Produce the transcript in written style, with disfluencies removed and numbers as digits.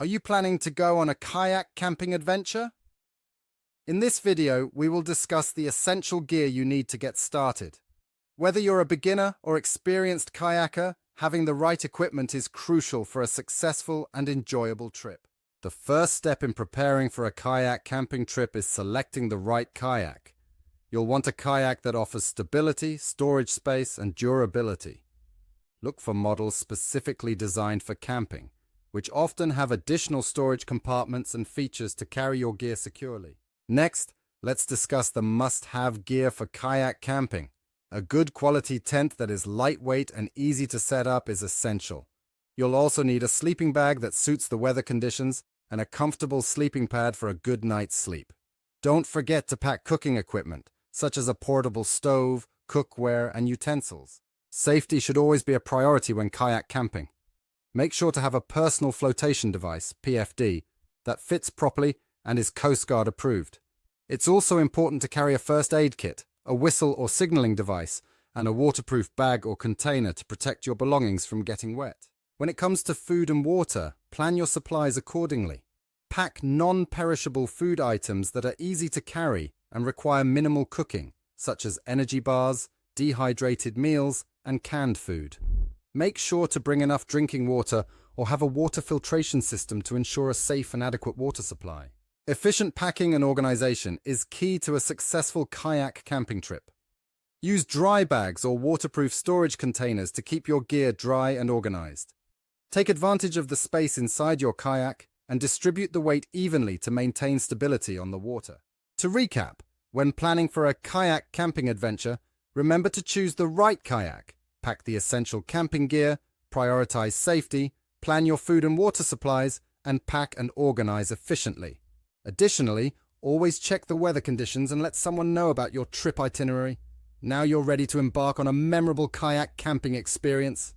Are you planning to go on a kayak camping adventure? In this video, we will discuss the essential gear you need to get started. Whether you're a beginner or experienced kayaker, having the right equipment is crucial for a successful and enjoyable trip. The first step in preparing for a kayak camping trip is selecting the right kayak. You'll want a kayak that offers stability, storage space, and durability. Look for models specifically designed for camping, which often have additional storage compartments and features to carry your gear securely. Next, let's discuss the must-have gear for kayak camping. A good quality tent that is lightweight and easy to set up is essential. You'll also need a sleeping bag that suits the weather conditions and a comfortable sleeping pad for a good night's sleep. Don't forget to pack cooking equipment, such as a portable stove, cookware, and utensils. Safety should always be a priority when kayak camping. Make sure to have a personal flotation device, PFD, that fits properly and is Coast Guard approved. It's also important to carry a first aid kit, a whistle or signaling device, and a waterproof bag or container to protect your belongings from getting wet. When it comes to food and water, plan your supplies accordingly. Pack non-perishable food items that are easy to carry and require minimal cooking, such as energy bars, dehydrated meals, and canned food. Make sure to bring enough drinking water or have a water filtration system to ensure a safe and adequate water supply. Efficient packing and organization is key to a successful kayak camping trip. Use dry bags or waterproof storage containers to keep your gear dry and organized. Take advantage of the space inside your kayak and distribute the weight evenly to maintain stability on the water. To recap, when planning for a kayak camping adventure, remember to choose the right kayak, pack the essential camping gear, prioritize safety, plan your food and water supplies, and pack and organize efficiently. Additionally, always check the weather conditions and let someone know about your trip itinerary. Now you're ready to embark on a memorable kayak camping experience.